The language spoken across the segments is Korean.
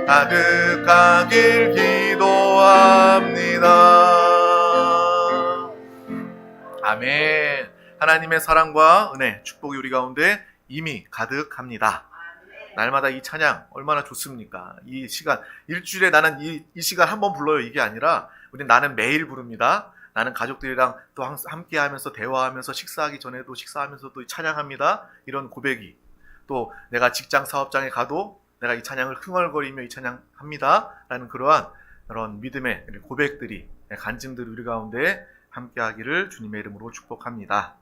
가득하길 기도합니다. 아멘. 하나님의 사랑과 은혜, 축복이 우리 가운데 이미 가득합니다. 날마다 이 찬양 얼마나 좋습니까? 이 시간, 일주일에 나는 이 시간 한번 불러요, 이게 아니라 나는 매일 부릅니다. 나는 가족들이랑 또 함께 하면서 대화하면서 식사하기 전에도 식사하면서 또 찬양합니다. 이런 고백이, 또 내가 직장 사업장에 가도 내가 이 찬양을 흥얼거리며 이 찬양합니다 라는 그러한 믿음의 고백들이, 간증들이 우리 가운데 함께 하기를 주님의 이름으로 축복합니다.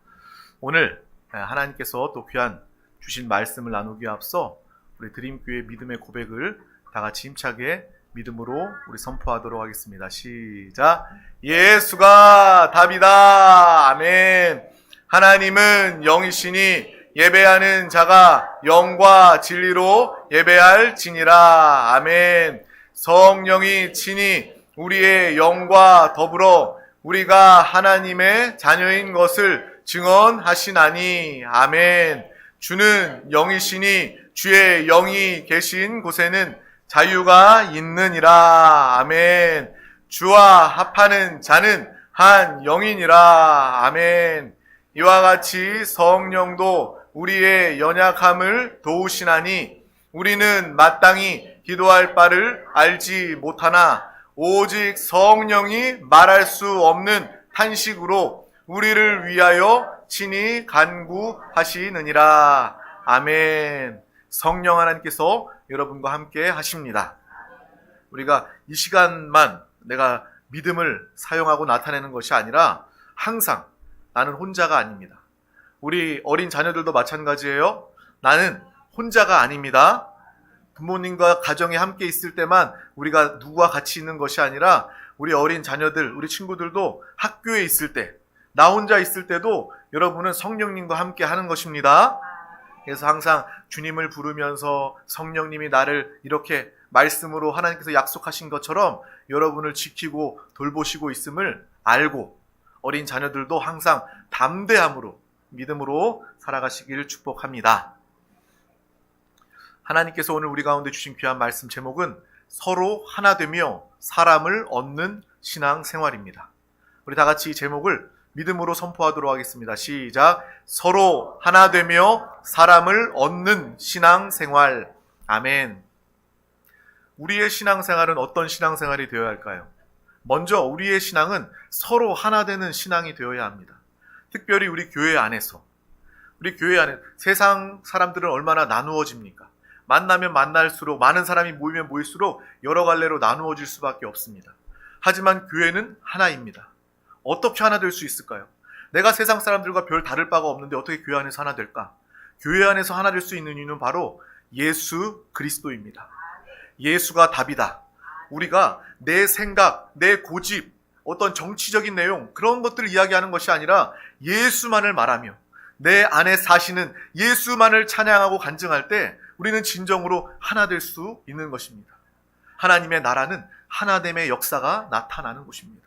오늘 하나님께서 또 귀한 주신 말씀을 나누기에 앞서 우리 드림교회 믿음의 고백을 다 같이 힘차게 믿음으로 우리 선포하도록 하겠습니다. 시작. 예수가 답이다. 아멘. 하나님은 영이시니 예배하는 자가 영과 진리로 예배할지니라. 아멘. 성령이 친히 우리의 영과 더불어 우리가 하나님의 자녀인 것을 증언하시나니. 아멘. 주는 영이시니 주의 영이 계신 곳에는 자유가 있느니라. 아멘. 주와 합하는 자는 한 영이니라. 아멘. 이와 같이 성령도 우리의 연약함을 도우시나니 우리는 마땅히 기도할 바를 알지 못하나 오직 성령이 말할 수 없는 탄식으로 우리를 위하여 친히 간구하시느니라. 아멘. 성령 하나님께서 여러분과 함께 하십니다. 우리가 이 시간만 내가 믿음을 사용하고 나타내는 것이 아니라 항상 나는 혼자가 아닙니다. 우리 어린 자녀들도 마찬가지예요. 나는 혼자가 아닙니다. 부모님과 가정에 함께 있을 때만 우리가 누구와 같이 있는 것이 아니라 우리 어린 자녀들, 우리 친구들도 학교에 있을 때, 나 혼자 있을 때도 여러분은 성령님과 함께 하는 것입니다. 그래서 항상 주님을 부르면서 성령님이 나를 이렇게 말씀으로 하나님께서 약속하신 것처럼 여러분을 지키고 돌보시고 있음을 알고 어린 자녀들도 항상 담대함으로 믿음으로 살아가시기를 축복합니다. 하나님께서 오늘 우리 가운데 주신 귀한 말씀 제목은 서로 하나 되며 사람을 얻는 신앙생활입니다. 우리 다 같이 이 제목을 믿음으로 선포하도록 하겠습니다. 시작. 서로 하나 되며 사람을 얻는 신앙생활. 아멘. 우리의 신앙생활은 어떤 신앙생활이 되어야 할까요? 먼저 우리의 신앙은 서로 하나 되는 신앙이 되어야 합니다. 특별히 우리 교회 안에서, 우리 교회 안에 세상 사람들은 얼마나 나누어집니까? 만나면 만날수록, 많은 사람이 모이면 모일수록 여러 갈래로 나누어질 수밖에 없습니다. 하지만 교회는 하나입니다. 어떻게 하나 될 수 있을까요? 내가 세상 사람들과 별 다를 바가 없는데 어떻게 교회 안에서 하나 될까? 교회 안에서 하나 될 수 있는 이유는 바로 예수 그리스도입니다. 예수가 답이다. 우리가 내 생각, 내 고집, 어떤 정치적인 내용, 그런 것들을 이야기하는 것이 아니라 예수만을 말하며 내 안에 사시는 예수만을 찬양하고 간증할 때 우리는 진정으로 하나 될 수 있는 것입니다. 하나님의 나라는 하나됨의 역사가 나타나는 곳입니다.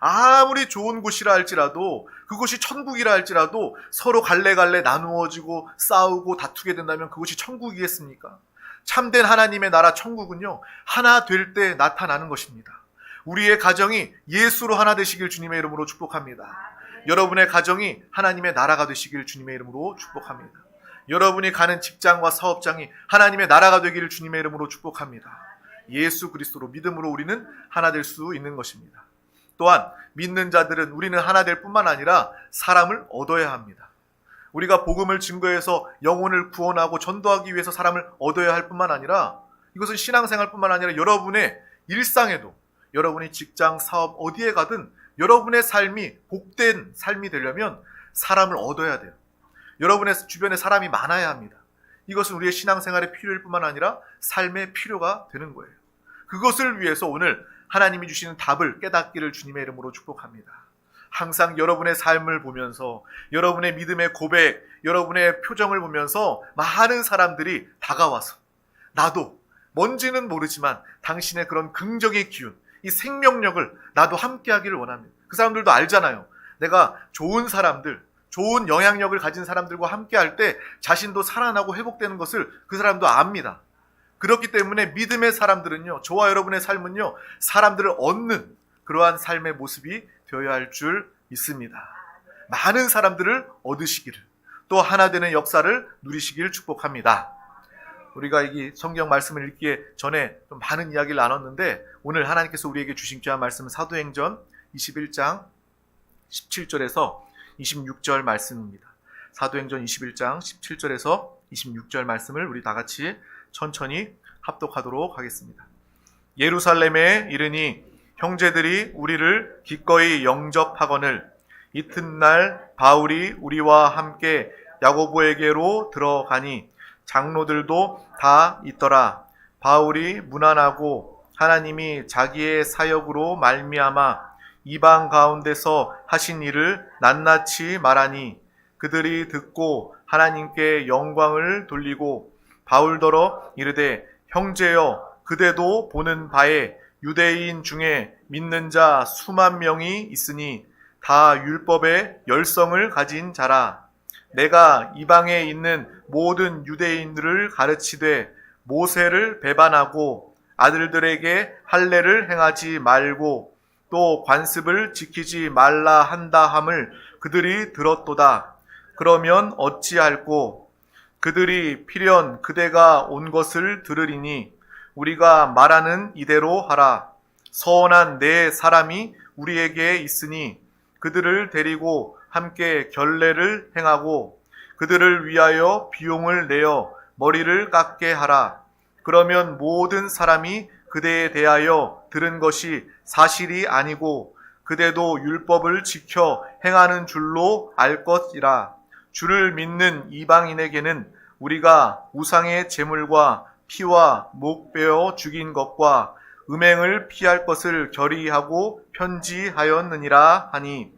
아무리 좋은 곳이라 할지라도, 그곳이 천국이라 할지라도 서로 갈래갈래 나누어지고 싸우고 다투게 된다면 그곳이 천국이겠습니까? 참된 하나님의 나라 천국은요, 하나 될 때 나타나는 것입니다. 우리의 가정이 예수로 하나 되시길 주님의 이름으로 축복합니다. 여러분의 가정이 하나님의 나라가 되시길 주님의 이름으로 축복합니다. 여러분이 가는 직장과 사업장이 하나님의 나라가 되기를 주님의 이름으로 축복합니다. 예수 그리스도로 믿음으로 우리는 하나 될 수 있는 것입니다. 또한 믿는 자들은 우리는 하나 될 뿐만 아니라 사람을 얻어야 합니다. 우리가 복음을 증거해서 영혼을 구원하고 전도하기 위해서 사람을 얻어야 할 뿐만 아니라, 이것은 신앙생활뿐만 아니라 여러분의 일상에도, 여러분이 직장, 사업 어디에 가든 여러분의 삶이 복된 삶이 되려면 사람을 얻어야 돼요. 여러분의 주변에 사람이 많아야 합니다. 이것은 우리의 신앙생활의 필요일 뿐만 아니라 삶의 필요가 되는 거예요. 그것을 위해서 오늘 하나님이 주시는 답을 깨닫기를 주님의 이름으로 축복합니다. 항상 여러분의 삶을 보면서, 여러분의 믿음의 고백, 여러분의 표정을 보면서 많은 사람들이 다가와서 나도 뭔지는 모르지만 당신의 그런 긍정의 기운, 이 생명력을 나도 함께 하기를 원합니다. 그 사람들도 알잖아요. 내가 좋은 사람들, 좋은 영향력을 가진 사람들과 함께 할 때 자신도 살아나고 회복되는 것을 그 사람도 압니다. 그렇기 때문에 믿음의 사람들은요, 저와 여러분의 삶은요, 사람들을 얻는 그러한 삶의 모습이 되어야 할 줄 믿습니다. 많은 사람들을 얻으시기를, 또 하나 되는 역사를 누리시기를 축복합니다. 우리가 이 성경 말씀을 읽기에 전에 좀 많은 이야기를 나눴는데, 오늘 하나님께서 우리에게 주신 귀한 말씀은 사도행전 21장 17절에서 26절 말씀입니다. 사도행전 21장 17절에서 26절 말씀을 우리 다 같이 천천히 합독하도록 하겠습니다. 예루살렘에 이르니 형제들이 우리를 기꺼이 영접하거늘 이튿날 바울이 우리와 함께 야고보에게로 들어가니 장로들도 다 있더라. 바울이 무난하고 하나님이 자기의 사역으로 말미암아 이방 가운데서 하신 일을 낱낱이 말하니 그들이 듣고 하나님께 영광을 돌리고 바울더러 이르되 형제여 그대도 보는 바에 유대인 중에 믿는 자 수만 명이 있으니 다 율법의 열성을 가진 자라. 내가 이방에 있는 모든 유대인들을 가르치되 모세를 배반하고 아들들에게 할례를 행하지 말고 또 관습을 지키지 말라 한다 함을 그들이 들었도다. 그러면 어찌할꼬? 그들이 필연 그대가 온 것을 들으리니 우리가 말하는 이대로 하라. 선한 네 사람이 우리에게 있으니 그들을 데리고 함께 결례를 행하고 그들을 위하여 비용을 내어 머리를 깎게 하라. 그러면 모든 사람이 그대에 대하여 들은 것이 사실이 아니고 그대도 율법을 지켜 행하는 줄로 알 것이라. 주를 믿는 이방인에게는 우리가 우상의 제물과 피와 목 베어 죽인 것과 음행을 피할 것을 결의하고 편지하였느니라 하니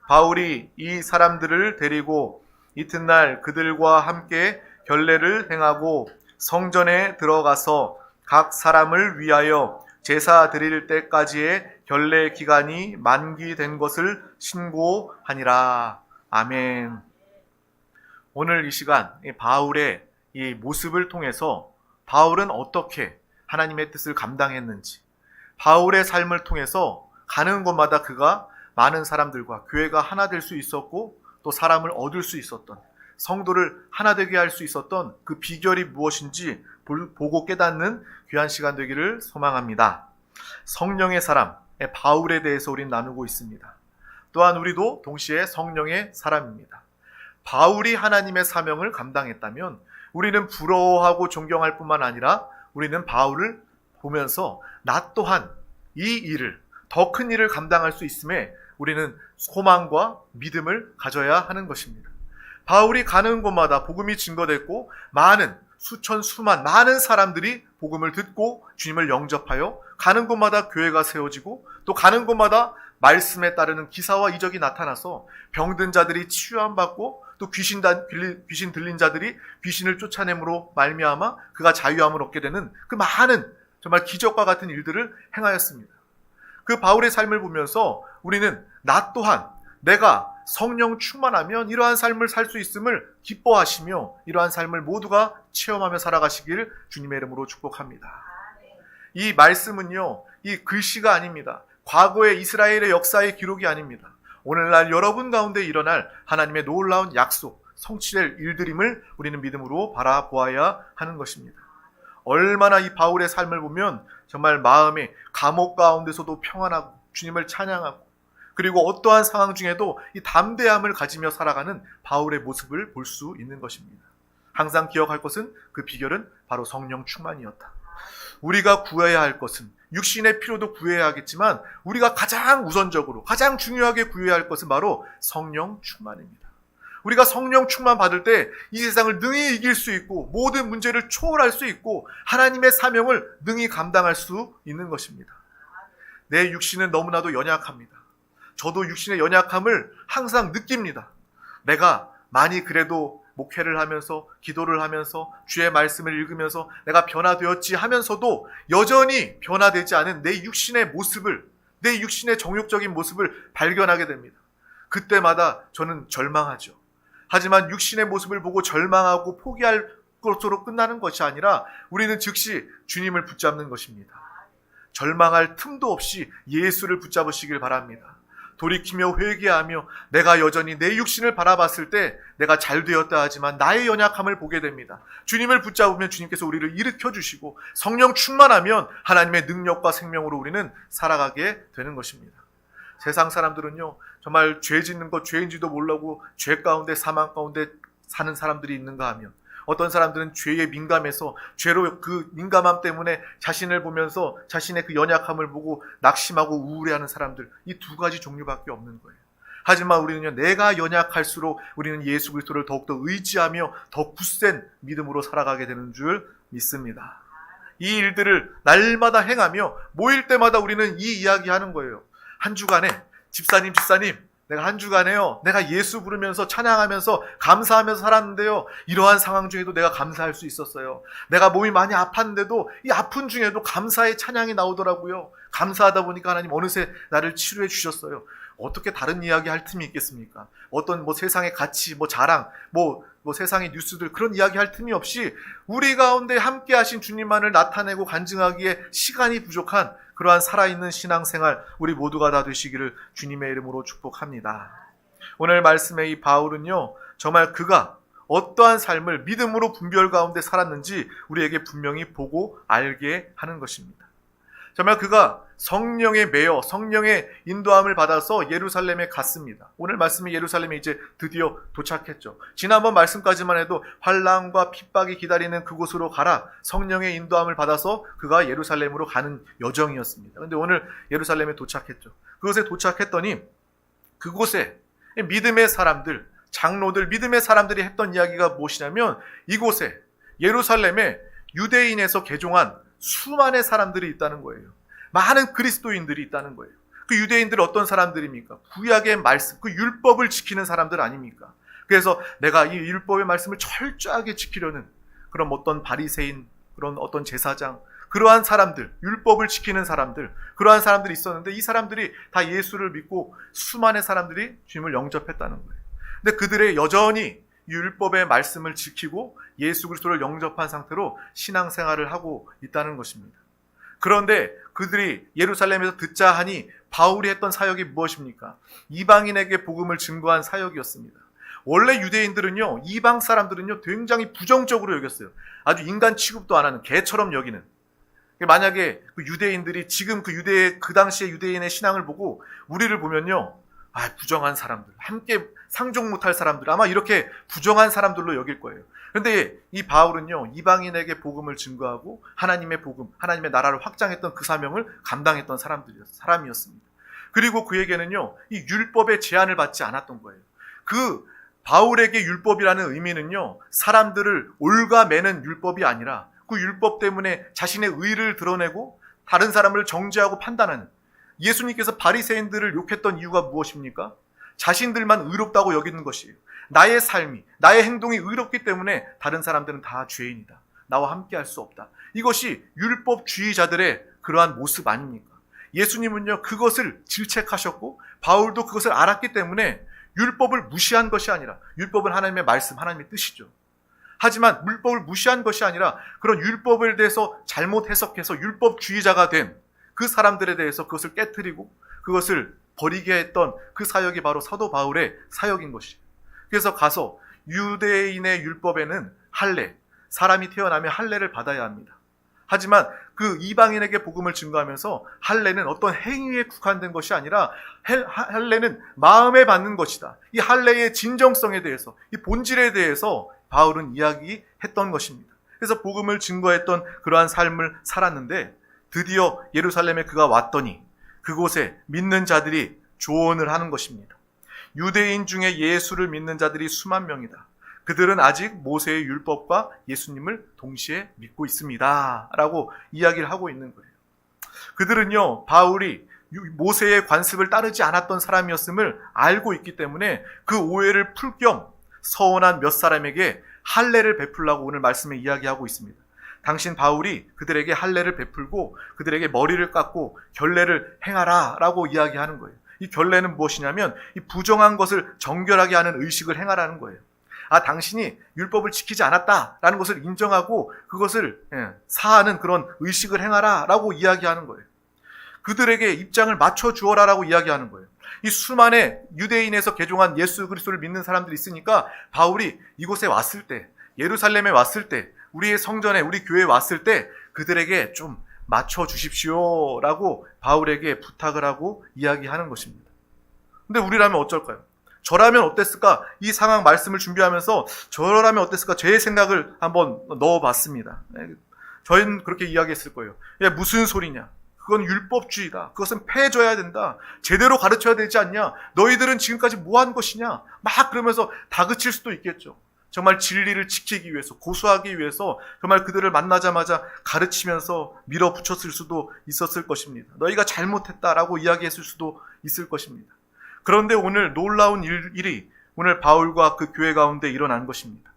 바울이 이 사람들을 데리고 이튿날 그들과 함께 결례를 행하고 성전에 들어가서 각 사람을 위하여 제사 드릴 때까지의 결례 기간이 만기된 것을 신고하니라. 아멘. 오늘 이 시간 바울의 이 모습을 통해서 바울은 어떻게 하나님의 뜻을 감당했는지, 바울의 삶을 통해서 가는 곳마다 그가 많은 사람들과 교회가 하나 될 수 있었고 또 사람을 얻을 수 있었던, 성도를 하나 되게 할 수 있었던 그 비결이 무엇인지 보고 깨닫는 귀한 시간 되기를 소망합니다. 성령의 사람, 바울에 대해서 우리는 나누고 있습니다. 또한 우리도 동시에 성령의 사람입니다. 바울이 하나님의 사명을 감당했다면 우리는 부러워하고 존경할 뿐만 아니라 우리는 바울을 보면서 나 또한 이 일을, 더 큰 일을 감당할 수 있음에 우리는 소망과 믿음을 가져야 하는 것입니다. 바울이 가는 곳마다 복음이 증거됐고 많은 수천 수만 많은 사람들이 복음을 듣고 주님을 영접하여 가는 곳마다 교회가 세워지고 또 가는 곳마다 말씀에 따르는 기사와 이적이 나타나서 병든 자들이 치유함받고 또 귀신 들린 자들이 귀신을 쫓아냄으로 말미암아 그가 자유함을 얻게 되는 그 많은 정말 기적과 같은 일들을 행하였습니다. 그 바울의 삶을 보면서 우리는 나 또한 내가 성령 충만하면 이러한 삶을 살 수 있음을 기뻐하시며 이러한 삶을 모두가 체험하며 살아가시길 주님의 이름으로 축복합니다. 이 말씀은요, 이 글씨가 아닙니다. 과거의 이스라엘의 역사의 기록이 아닙니다. 오늘날 여러분 가운데 일어날 하나님의 놀라운 약속, 성취될 일들임을 우리는 믿음으로 바라보아야 하는 것입니다. 얼마나 이 바울의 삶을 보면 정말 마음에 감옥 가운데서도 평안하고 주님을 찬양하고 그리고 어떠한 상황 중에도 이 담대함을 가지며 살아가는 바울의 모습을 볼 수 있는 것입니다. 항상 기억할 것은 그 비결은 바로 성령 충만이었다. 우리가 구해야 할 것은 육신의 필요도 구해야 하겠지만 우리가 가장 우선적으로 가장 중요하게 구해야 할 것은 바로 성령 충만입니다. 우리가 성령 충만 받을 때 이 세상을 능히 이길 수 있고 모든 문제를 초월할 수 있고 하나님의 사명을 능히 감당할 수 있는 것입니다. 내 육신은 너무나도 연약합니다. 저도 육신의 연약함을 항상 느낍니다. 내가 많이 그래도 목회를 하면서 기도를 하면서 주의 말씀을 읽으면서 내가 변화되었지 하면서도 여전히 변화되지 않은 내 육신의 모습을, 내 육신의 정욕적인 모습을 발견하게 됩니다. 그때마다 저는 절망하죠. 하지만 육신의 모습을 보고 절망하고 포기할 것으로 끝나는 것이 아니라 우리는 즉시 주님을 붙잡는 것입니다. 절망할 틈도 없이 예수를 붙잡으시길 바랍니다. 돌이키며 회개하며 내가 여전히 내 육신을 바라봤을 때 내가 잘 되었다 하지만 나의 연약함을 보게 됩니다. 주님을 붙잡으면 주님께서 우리를 일으켜 주시고 성령 충만하면 하나님의 능력과 생명으로 우리는 살아가게 되는 것입니다. 세상 사람들은요, 정말 죄 짓는 것 죄인지도 모르고 죄 가운데 사망 가운데 사는 사람들이 있는가 하면, 어떤 사람들은 죄에 민감해서 죄로 그 민감함 때문에 자신을 보면서 자신의 그 연약함을 보고 낙심하고 우울해하는 사람들, 이 두 가지 종류밖에 없는 거예요. 하지만 우리는요, 내가 연약할수록 우리는 예수 그리스도를 더욱더 의지하며 더 굳센 믿음으로 살아가게 되는 줄 믿습니다. 이 일들을 날마다 행하며 모일 때마다 우리는 이 이야기하는 거예요. 한 주간에 집사님 내가 한 주간에요, 내가 예수 부르면서 찬양하면서 감사하면서 살았는데요, 이러한 상황 중에도 내가 감사할 수 있었어요. 내가 몸이 많이 아팠는데도 이 아픈 중에도 감사의 찬양이 나오더라고요. 감사하다 보니까 하나님 어느새 나를 치료해 주셨어요. 어떻게 다른 이야기 할 틈이 있겠습니까? 어떤 세상의 가치, 자랑, 세상의 뉴스들, 그런 이야기 할 틈이 없이 우리 가운데 함께 하신 주님만을 나타내고 간증하기에 시간이 부족한 그러한 살아있는 신앙생활 우리 모두가 다 되시기를 주님의 이름으로 축복합니다. 오늘 말씀의 이 바울은요, 정말 그가 어떠한 삶을 믿음으로 분별 가운데 살았는지 우리에게 분명히 보고 알게 하는 것입니다. 정말 그가 성령에 매여 성령의 인도함을 받아서 예루살렘에 갔습니다. 오늘 말씀이 예루살렘에 이제 드디어 도착했죠. 지난번 말씀까지만 해도 환난과 핍박이 기다리는 그곳으로 가라, 성령의 인도함을 받아서 그가 예루살렘으로 가는 여정이었습니다. 그런데 오늘 예루살렘에 도착했죠. 그곳에 도착했더니 그곳에 믿음의 사람들, 장로들, 믿음의 사람들이 했던 이야기가 무엇이냐면, 이곳에 예루살렘에 유대인에서 개종한 수많은 사람들이 있다는 거예요. 많은 그리스도인들이 있다는 거예요. 그 유대인들은 어떤 사람들입니까? 구약의 말씀, 그 율법을 지키는 사람들 아닙니까? 그래서 내가 이 율법의 말씀을 철저하게 지키려는 그런 어떤 바리새인, 그런 어떤 제사장, 그러한 사람들, 율법을 지키는 사람들, 그러한 사람들이 있었는데 이 사람들이 다 예수를 믿고 수많은 사람들이 주님을 영접했다는 거예요. 근데 그들의 여전히 율법의 말씀을 지키고 예수 그리스도를 영접한 상태로 신앙생활을 하고 있다는 것입니다. 그런데 그들이 예루살렘에서 듣자 하니 바울이 했던 사역이 무엇입니까? 이방인에게 복음을 증거한 사역이었습니다. 원래 유대인들은요, 이방 사람들은요, 굉장히 부정적으로 여겼어요. 아주 인간 취급도 안 하는 개처럼 여기는. 만약에 그 유대인들이 지금 그 당시의 유대인의 신앙을 보고 우리를 보면요, 부정한 사람들, 함께 상종 못할 사람들, 아마 이렇게 부정한 사람들로 여길 거예요. 그런데 이 바울은요, 이방인에게 복음을 증거하고 하나님의 복음, 하나님의 나라를 확장했던 그 사명을 감당했던 사람이었습니다. 그리고 그에게는요, 이 율법의 제한을 받지 않았던 거예요. 그 바울에게 율법이라는 의미는요, 사람들을 올가매는 율법이 아니라 그 율법 때문에 자신의 의를 드러내고 다른 사람을 정죄하고 판단하는, 예수님께서 바리새인들을 욕했던 이유가 무엇입니까? 자신들만 의롭다고 여기는 것이에요. 나의 삶이, 나의 행동이 의롭기 때문에 다른 사람들은 다 죄인이다, 나와 함께 할 수 없다. 이것이 율법주의자들의 그러한 모습 아닙니까? 예수님은요, 그것을 질책하셨고 바울도 그것을 알았기 때문에 율법을 무시한 것이 아니라, 율법은 하나님의 말씀, 하나님의 뜻이죠. 하지만 율법을 무시한 것이 아니라 그런 율법에 대해서 잘못 해석해서 율법주의자가 된 그 사람들에 대해서 그것을 깨트리고 그것을 버리게 했던 그 사역이 바로 사도 바울의 사역인 것이에요. 그래서 가서 유대인의 율법에는 할례, 사람이 태어나면 할례를 받아야 합니다. 하지만 그 이방인에게 복음을 증거하면서 할례는 어떤 행위에 국한된 것이 아니라 할례는 마음에 받는 것이다. 이 할례의 진정성에 대해서, 이 본질에 대해서 바울은 이야기했던 것입니다. 그래서 복음을 증거했던 그러한 삶을 살았는데, 드디어 예루살렘에 그가 왔더니 그곳에 믿는 자들이 조언을 하는 것입니다. 유대인 중에 예수를 믿는 자들이 수만 명이다. 그들은 아직 모세의 율법과 예수님을 동시에 믿고 있습니다, 라고 이야기를 하고 있는 거예요. 그들은요, 바울이 모세의 관습을 따르지 않았던 사람이었음을 알고 있기 때문에 그 오해를 풀 겸 서원한 몇 사람에게 할례를 베풀라고 오늘 말씀에 이야기하고 있습니다. 당신 바울이 그들에게 할례를 베풀고 그들에게 머리를 깎고 결례를 행하라 라고 이야기하는 거예요. 이 결례는 무엇이냐면 이 부정한 것을 정결하게 하는 의식을 행하라는 거예요. 당신이 율법을 지키지 않았다라는 것을 인정하고 그것을 사하는 그런 의식을 행하라라고 이야기하는 거예요. 그들에게 입장을 맞춰 주어라라고 이야기하는 거예요. 이 수많은 유대인에서 개종한 예수 그리스도를 믿는 사람들이 있으니까 바울이 이곳에 왔을 때, 예루살렘에 왔을 때, 우리의 성전에, 우리 교회에 왔을 때 그들에게 좀 맞춰 주십시오라고 바울에게 부탁을 하고 이야기하는 것입니다. 근데 우리라면 어쩔까요? 저라면 어땠을까? 이 상황 말씀을 준비하면서 저라면 어땠을까? 제 생각을 한번 넣어봤습니다. 저희는 그렇게 이야기했을 거예요. 야, 무슨 소리냐? 그건 율법주의다. 그것은 패해줘야 된다. 제대로 가르쳐야 되지 않냐? 너희들은 지금까지 뭐 한 것이냐? 막 그러면서 다그칠 수도 있겠죠. 정말 진리를 지키기 위해서, 고수하기 위해서 정말 그들을 만나자마자 가르치면서 밀어붙였을 수도 있었을 것입니다. 너희가 잘못했다라고 이야기했을 수도 있을 것입니다. 그런데 오늘 놀라운 일이 오늘 바울과 그 교회 가운데 일어난 것입니다.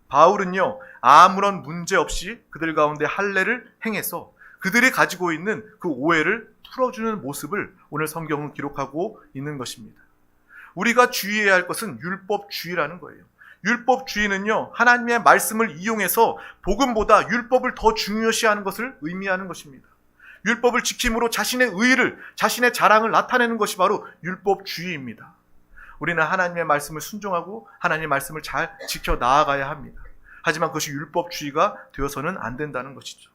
바울은요, 아무런 문제 없이 그들 가운데 할례를 행해서 그들이 가지고 있는 그 오해를 풀어주는 모습을 오늘 성경은 기록하고 있는 것입니다. 우리가 주의해야 할 것은 율법주의라는 거예요. 율법주의는요, 하나님의 말씀을 이용해서 복음보다 율법을 더 중요시하는 것을 의미하는 것입니다. 율법을 지킴으로 자신의 의의를, 자신의 자랑을 나타내는 것이 바로 율법주의입니다. 우리는 하나님의 말씀을 순종하고 하나님의 말씀을 잘 지켜 나아가야 합니다. 하지만 그것이 율법주의가 되어서는 안 된다는 것이죠.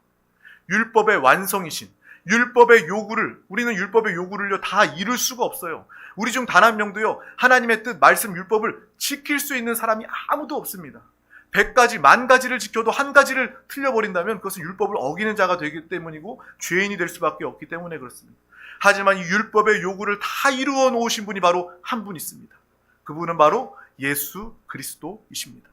율법의 완성이신, 율법의 요구를, 우리는 율법의 요구를요 다 이룰 수가 없어요. 우리 중 단 한 명도요 하나님의 뜻, 말씀, 율법을 지킬 수 있는 사람이 아무도 없습니다. 100가지, 10,000가지를 지켜도 한 가지를 틀려버린다면 그것은 율법을 어기는 자가 되기 때문이고 죄인이 될 수밖에 없기 때문에 그렇습니다. 하지만 이 율법의 요구를 다 이루어 놓으신 분이 바로 한 분 있습니다. 그분은 바로 예수 그리스도이십니다.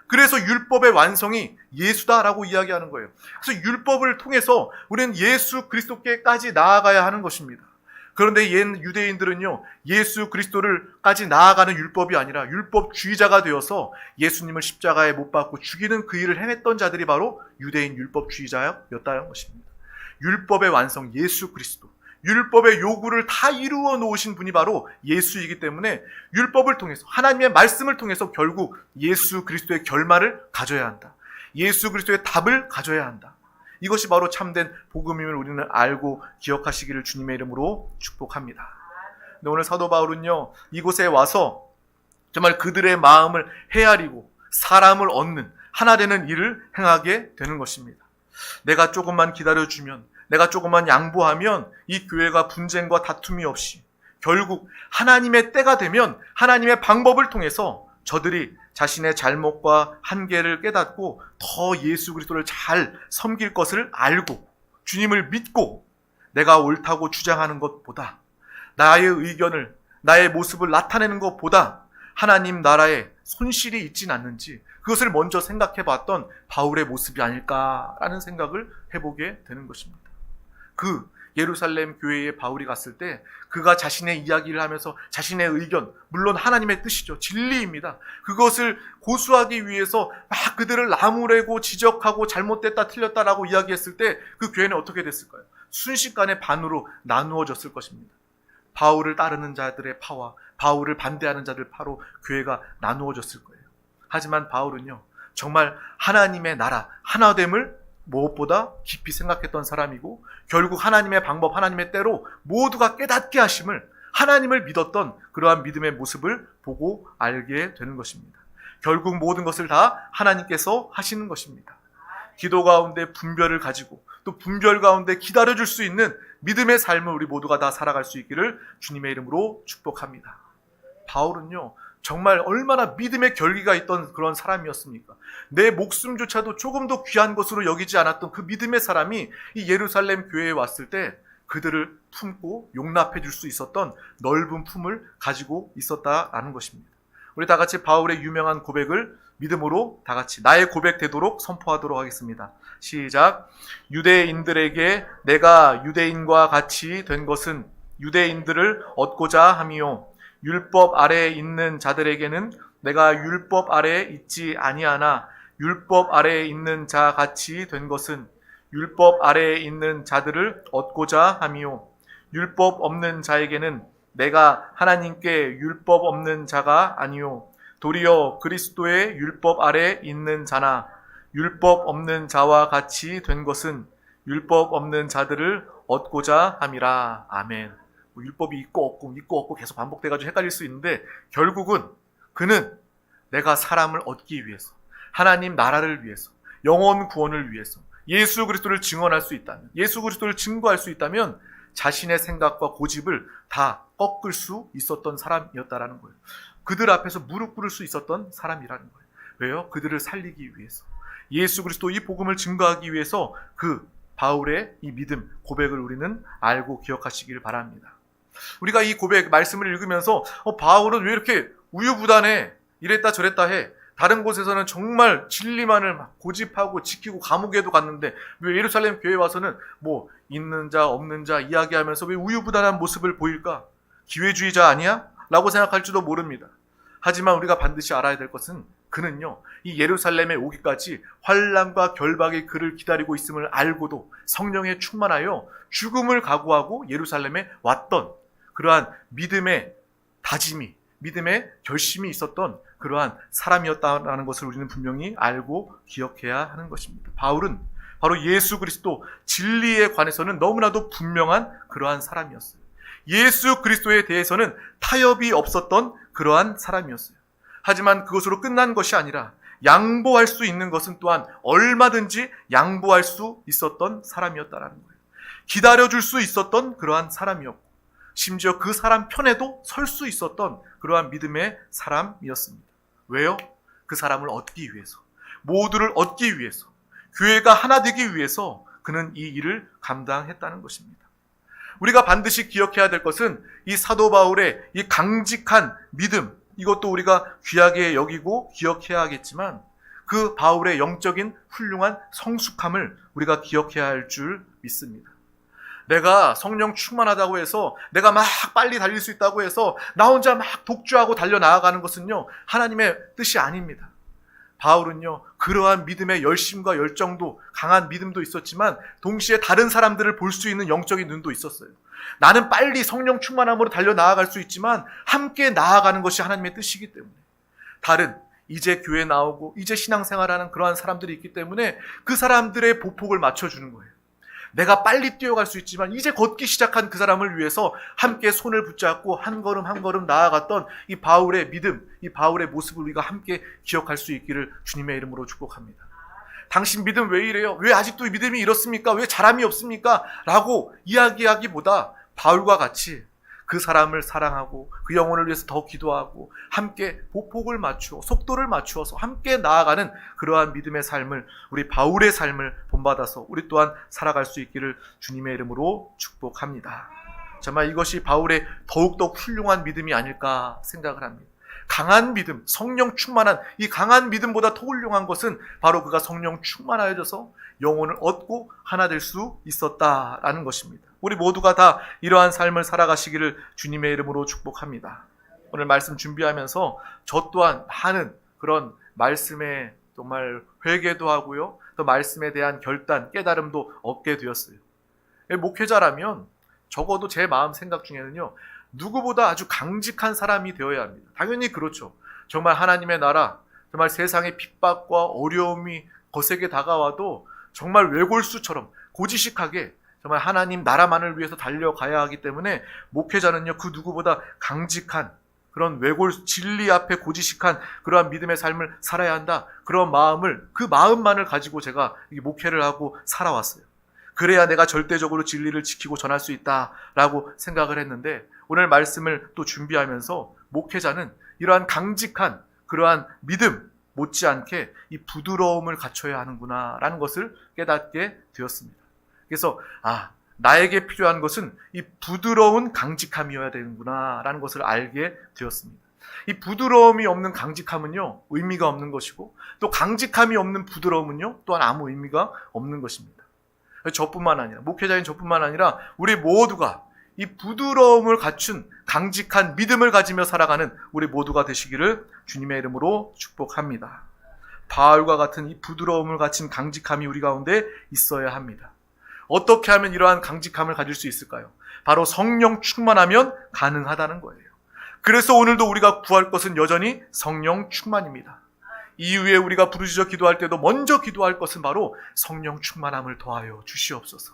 그래서 율법의 완성이 예수다라고 이야기하는 거예요. 그래서 율법을 통해서 우리는 예수 그리스도께까지 나아가야 하는 것입니다. 그런데 옛 유대인들은요, 예수 그리스도를까지 나아가는 율법이 아니라 율법주의자가 되어서 예수님을 십자가에 못 박고 죽이는 그 일을 행했던 자들이 바로 유대인 율법주의자였다는 것입니다. 율법의 완성, 예수 그리스도. 율법의 요구를 다 이루어 놓으신 분이 바로 예수이기 때문에 율법을 통해서, 하나님의 말씀을 통해서 결국 예수 그리스도의 결말을 가져야 한다. 예수 그리스도의 답을 가져야 한다. 이것이 바로 참된 복음임을 우리는 알고 기억하시기를 주님의 이름으로 축복합니다. 근데 오늘 사도 바울은요, 이곳에 와서 정말 그들의 마음을 헤아리고 사람을 얻는 하나 되는 일을 행하게 되는 것입니다. 내가 조금만 기다려주면, 내가 조금만 양보하면 이 교회가 분쟁과 다툼이 없이 결국 하나님의 때가 되면 하나님의 방법을 통해서 저들이 자신의 잘못과 한계를 깨닫고 더 예수 그리스도를 잘 섬길 것을 알고 주님을 믿고 내가 옳다고 주장하는 것보다, 나의 의견을, 나의 모습을 나타내는 것보다 하나님 나라에 손실이 있진 않는지 그것을 먼저 생각해 봤던 바울의 모습이 아닐까라는 생각을 해보게 되는 것입니다. 그 예루살렘 교회에 바울이 갔을 때 그가 자신의 이야기를 하면서 자신의 의견, 물론 하나님의 뜻이죠, 진리입니다. 그것을 고수하기 위해서 막 그들을 나무래고 지적하고 잘못됐다 틀렸다라고 이야기했을 때 그 교회는 어떻게 됐을까요? 순식간에 반으로 나누어졌을 것입니다. 바울을 따르는 자들의 파와 바울을 반대하는 자들 파로 교회가 나누어졌을 거예요. 하지만 바울은요, 정말 하나님의 나라, 하나됨을 무엇보다 깊이 생각했던 사람이고 결국 하나님의 방법, 하나님의 때로 모두가 깨닫게 하심을, 하나님을 믿었던 그러한 믿음의 모습을 보고 알게 되는 것입니다. 결국 모든 것을 다 하나님께서 하시는 것입니다. 기도 가운데 분별을 가지고 또 분별 가운데 기다려줄 수 있는 믿음의 삶을 우리 모두가 다 살아갈 수 있기를 주님의 이름으로 축복합니다. 바울은요, 정말 얼마나 믿음의 결기가 있던 그런 사람이었습니까? 내 목숨조차도 조금도 귀한 것으로 여기지 않았던 그 믿음의 사람이 이 예루살렘 교회에 왔을 때 그들을 품고 용납해 줄 수 있었던 넓은 품을 가지고 있었다라는 것입니다. 우리 다 같이 바울의 유명한 고백을 믿음으로 다 같이 나의 고백 되도록 선포하도록 하겠습니다. 시작. 유대인들에게 내가 유대인과 같이 된 것은 유대인들을 얻고자 함이요, 율법 아래에 있는 자들에게는 내가 율법 아래에 있지 아니하나 율법 아래에 있는 자 같이 된 것은 율법 아래에 있는 자들을 얻고자 함이요, 율법 없는 자에게는 내가 하나님께 율법 없는 자가 아니요 도리어 그리스도의 율법 아래 있는 자나 율법 없는 자와 같이 된 것은 율법 없는 자들을 얻고자 함이라. 아멘. 율법이 있고 없고 계속 반복돼가지고 헷갈릴 수 있는데, 결국은 그는 내가 사람을 얻기 위해서, 하나님 나라를 위해서, 영원 구원을 위해서 예수 그리스도를 증언할 수 있다면, 예수 그리스도를 증거할 수 있다면 자신의 생각과 고집을 다 꺾을 수 있었던 사람이었다라는 거예요. 그들 앞에서 무릎 꿇을 수 있었던 사람이라는 거예요. 왜요? 그들을 살리기 위해서, 예수 그리스도 이 복음을 증거하기 위해서 그 바울의 이 믿음, 고백을 우리는 알고 기억하시기를 바랍니다. 우리가 이 고백, 말씀을 읽으면서 바울은 왜 이렇게 우유부단해, 이랬다 저랬다 해, 다른 곳에서는 정말 진리만을 막 고집하고 지키고 감옥에도 갔는데 왜 예루살렘 교회 와서는 뭐 있는 자 없는 자 이야기하면서 왜 우유부단한 모습을 보일까? 기회주의자 아니야? 라고 생각할지도 모릅니다. 하지만 우리가 반드시 알아야 될 것은 그는요, 이 예루살렘에 오기까지 환난과 결박이 그를 기다리고 있음을 알고도 성령에 충만하여 죽음을 각오하고 예루살렘에 왔던 그러한 믿음의 다짐이, 믿음의 결심이 있었던 그러한 사람이었다는 것을 우리는 분명히 알고 기억해야 하는 것입니다. 바울은 바로 예수 그리스도 진리에 관해서는 너무나도 분명한 그러한 사람이었어요. 예수 그리스도에 대해서는 타협이 없었던 그러한 사람이었어요. 하지만 그것으로 끝난 것이 아니라 양보할 수 있는 것은 또한 얼마든지 양보할 수 있었던 사람이었다는 거예요. 기다려줄 수 있었던 그러한 사람이었고, 심지어 그 사람 편에도 설 수 있었던 그러한 믿음의 사람이었습니다. 왜요? 그 사람을 얻기 위해서, 모두를 얻기 위해서, 교회가 하나 되기 위해서 그는 이 일을 감당했다는 것입니다. 우리가 반드시 기억해야 될 것은 이 사도 바울의 이 강직한 믿음, 이것도 우리가 귀하게 여기고 기억해야 하겠지만 그 바울의 영적인 훌륭한 성숙함을 우리가 기억해야 할 줄 믿습니다. 내가 성령 충만하다고 해서, 내가 막 빨리 달릴 수 있다고 해서 나 혼자 막 독주하고 달려나가는 것은요, 하나님의 뜻이 아닙니다. 바울은요, 그러한 믿음의 열심과 열정도, 강한 믿음도 있었지만 동시에 다른 사람들을 볼 수 있는 영적인 눈도 있었어요. 나는 빨리 성령 충만함으로 달려나아갈 수 있지만 함께 나아가는 것이 하나님의 뜻이기 때문에, 다른 이제 교회 나오고 이제 신앙생활하는 그러한 사람들이 있기 때문에 그 사람들의 보폭을 맞춰주는 거예요. 내가 빨리 뛰어갈 수 있지만 이제 걷기 시작한 그 사람을 위해서 함께 손을 붙잡고 한 걸음 한 걸음 나아갔던 이 바울의 믿음, 이 바울의 모습을 우리가 함께 기억할 수 있기를 주님의 이름으로 축복합니다. 당신 믿음 왜 이래요? 왜 아직도 믿음이 이렇습니까? 왜 자람이 없습니까? 라고 이야기하기보다 바울과 같이 그 사람을 사랑하고 그 영혼을 위해서 더 기도하고 함께 보폭을 맞추어 속도를 맞추어서 함께 나아가는 그러한 믿음의 삶을, 우리 바울의 삶을 본받아서 우리 또한 살아갈 수 있기를 주님의 이름으로 축복합니다. 정말 이것이 바울의 더욱더 훌륭한 믿음이 아닐까 생각을 합니다. 강한 믿음, 성령 충만한 이 강한 믿음보다 더 훌륭한 것은 바로 그가 성령 충만하여져서 영혼을 얻고 하나 될 수 있었다라는 것입니다. 우리 모두가 다 이러한 삶을 살아가시기를 주님의 이름으로 축복합니다. 오늘 말씀 준비하면서 저 또한 많은 그런 말씀에 정말 회개도 하고요, 또 말씀에 대한 결단, 깨달음도 얻게 되었어요. 목회자라면 적어도 제 마음 생각 중에는요, 누구보다 아주 강직한 사람이 되어야 합니다. 당연히 그렇죠. 정말 하나님의 나라, 정말 세상의 핍박과 어려움이 거세게 다가와도 정말 외골수처럼 고지식하게 정말 하나님 나라만을 위해서 달려가야 하기 때문에 목회자는요, 그 누구보다 강직한 그런 진리 앞에 고지식한 그러한 믿음의 삶을 살아야 한다. 그런 마음을, 그 마음만을 가지고 제가 목회를 하고 살아왔어요. 그래야 내가 절대적으로 진리를 지키고 전할 수 있다라고 생각을 했는데, 오늘 말씀을 또 준비하면서 목회자는 이러한 강직한 그러한 믿음 못지않게 이 부드러움을 갖춰야 하는구나라는 것을 깨닫게 되었습니다. 그래서 나에게 필요한 것은 이 부드러운 강직함이어야 되는구나라는 것을 알게 되었습니다. 이 부드러움이 없는 강직함은요, 의미가 없는 것이고, 또 강직함이 없는 부드러움은요, 또한 아무 의미가 없는 것입니다. 저뿐만 아니라, 목회자인 저뿐만 아니라 우리 모두가 이 부드러움을 갖춘 강직한 믿음을 가지며 살아가는 우리 모두가 되시기를 주님의 이름으로 축복합니다. 바울과 같은 이 부드러움을 갖춘 강직함이 우리 가운데 있어야 합니다. 어떻게 하면 이러한 강직함을 가질 수 있을까요? 바로 성령 충만하면 가능하다는 거예요. 그래서 오늘도 우리가 구할 것은 여전히 성령 충만입니다. 이후에 우리가 부르짖어 기도할 때도 먼저 기도할 것은 바로 성령 충만함을 더하여 주시옵소서.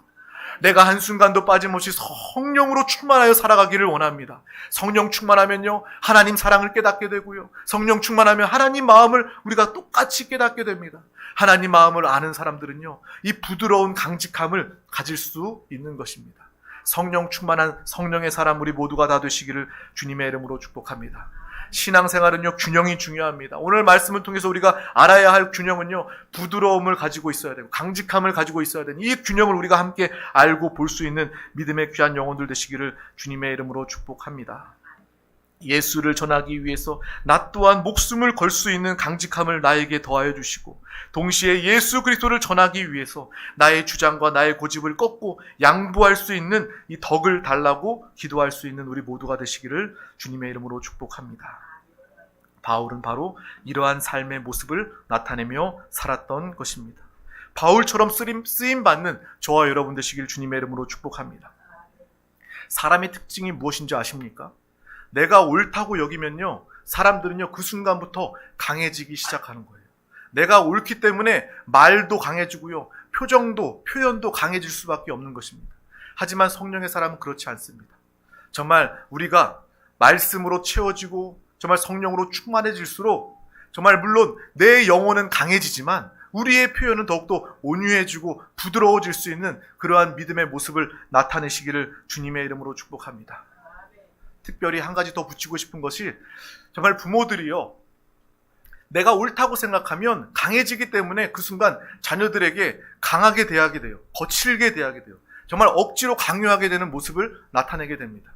내가 한순간도 빠짐없이 성령으로 충만하여 살아가기를 원합니다. 성령 충만하면요, 하나님 사랑을 깨닫게 되고요, 성령 충만하면 하나님 마음을 우리가 똑같이 깨닫게 됩니다. 하나님 마음을 아는 사람들은요, 이 부드러운 강직함을 가질 수 있는 것입니다. 성령 충만한 성령의 사람 우리 모두가 다 되시기를 주님의 이름으로 축복합니다. 신앙생활은요, 균형이 중요합니다. 오늘 말씀을 통해서 우리가 알아야 할 균형은요, 부드러움을 가지고 있어야 되고 강직함을 가지고 있어야 되는 이 균형을 우리가 함께 알고 볼 수 있는 믿음의 귀한 영혼들 되시기를 주님의 이름으로 축복합니다. 예수를 전하기 위해서 나 또한 목숨을 걸 수 있는 강직함을 나에게 더하여 주시고, 동시에 예수 그리스도를 전하기 위해서 나의 주장과 나의 고집을 꺾고 양보할 수 있는 이 덕을 달라고 기도할 수 있는 우리 모두가 되시기를 주님의 이름으로 축복합니다. 바울은 바로 이러한 삶의 모습을 나타내며 살았던 것입니다. 바울처럼 쓰임받는 저와 여러분 되시기를 주님의 이름으로 축복합니다. 사람의 특징이 무엇인지 아십니까? 내가 옳다고 여기면요, 사람들은요, 그 순간부터 강해지기 시작하는 거예요. 내가 옳기 때문에 말도 강해지고요, 표현도 강해질 수밖에 없는 것입니다. 하지만 성령의 사람은 그렇지 않습니다. 정말 우리가 말씀으로 채워지고 정말 성령으로 충만해질수록 정말 물론 내 영혼은 강해지지만 우리의 표현은 더욱더 온유해지고 부드러워질 수 있는 그러한 믿음의 모습을 나타내시기를 주님의 이름으로 축복합니다. 특별히 한 가지 더 붙이고 싶은 것이, 정말 부모들이요, 내가 옳다고 생각하면 강해지기 때문에 그 순간 자녀들에게 강하게 대하게 돼요. 거칠게 대하게 돼요. 정말 억지로 강요하게 되는 모습을 나타내게 됩니다.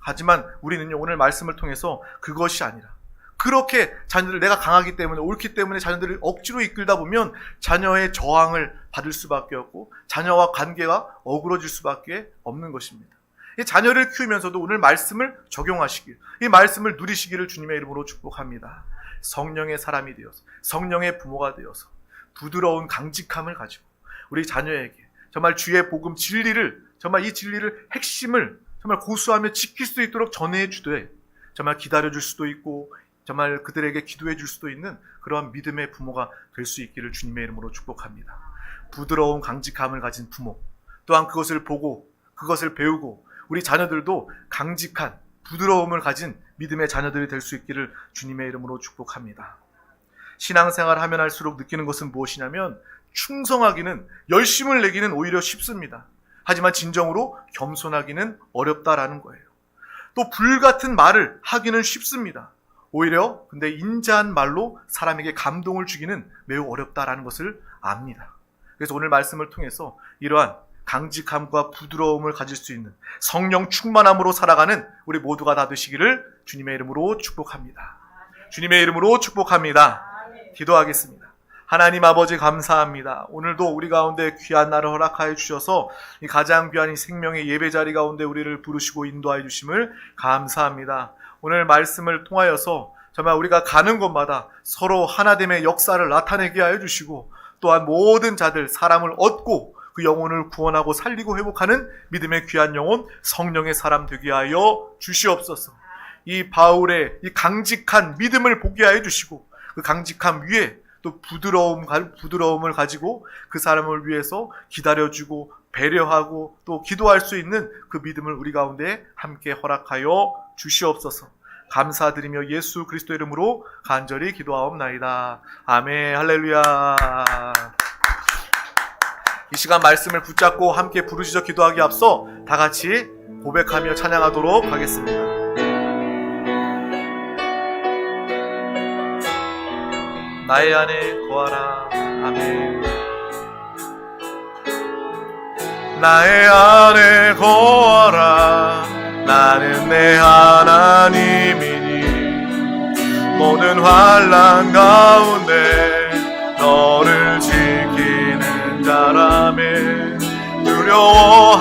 하지만 우리는요, 오늘 말씀을 통해서 그것이 아니라, 그렇게 자녀들, 내가 강하기 때문에, 옳기 때문에 자녀들을 억지로 이끌다 보면 자녀의 저항을 받을 수밖에 없고 자녀와 관계가 어그러질 수밖에 없는 것입니다. 이 자녀를 키우면서도 오늘 말씀을 적용하시길, 이 말씀을 누리시기를 주님의 이름으로 축복합니다. 성령의 사람이 되어서, 성령의 부모가 되어서 부드러운 강직함을 가지고 우리 자녀에게 정말 주의 복음 진리를, 정말 이 진리를 핵심을 정말 고수하며 지킬 수 있도록 전해 주되, 정말 기다려줄 수도 있고 정말 그들에게 기도해 줄 수도 있는 그러한 믿음의 부모가 될 수 있기를 주님의 이름으로 축복합니다. 부드러운 강직함을 가진 부모, 또한 그것을 보고 그것을 배우고 우리 자녀들도 강직한 부드러움을 가진 믿음의 자녀들이 될 수 있기를 주님의 이름으로 축복합니다. 신앙생활 하면 할수록 느끼는 것은 무엇이냐면, 충성하기는, 열심을 내기는 오히려 쉽습니다. 하지만 진정으로 겸손하기는 어렵다라는 거예요. 또 불같은 말을 하기는 쉽습니다. 오히려 근데 인자한 말로 사람에게 감동을 주기는 매우 어렵다라는 것을 압니다. 그래서 오늘 말씀을 통해서 이러한 강직함과 부드러움을 가질 수 있는 성령 충만함으로 살아가는 우리 모두가 다 되시기를 주님의 이름으로 축복합니다. 주님의 이름으로 축복합니다. 기도하겠습니다. 하나님 아버지 감사합니다. 오늘도 우리 가운데 귀한 날을 허락하여 주셔서 이 가장 귀한 이 생명의 예배 자리 가운데 우리를 부르시고 인도하여 주심을 감사합니다. 오늘 말씀을 통하여서 정말 우리가 가는 곳마다 서로 하나됨의 역사를 나타내게 하여 주시고, 또한 모든 자들 사람을 얻고 그 영혼을 구원하고 살리고 회복하는 믿음의 귀한 영혼 성령의 사람 되게 하여 주시옵소서. 이 바울의 이 강직한 믿음을 보게 하여 주시고, 그 강직함 위에 또 부드러움을 가지고 그 사람을 위해서 기다려주고 배려하고 또 기도할 수 있는 그 믿음을 우리 가운데 함께 허락하여 주시옵소서. 감사드리며 예수 그리스도 이름으로 간절히 기도하옵나이다. 아멘. 할렐루야. 이 시간 말씀을 붙잡고 함께 부르짖어 기도하기 앞서 다 같이 고백하며 찬양하도록 하겠습니다. 나의 안에 거하라. 아멘. 나의 안에 거하라. 나는 내 하나님이니 모든 환난 가운데 너를 지키는 자라매 두려워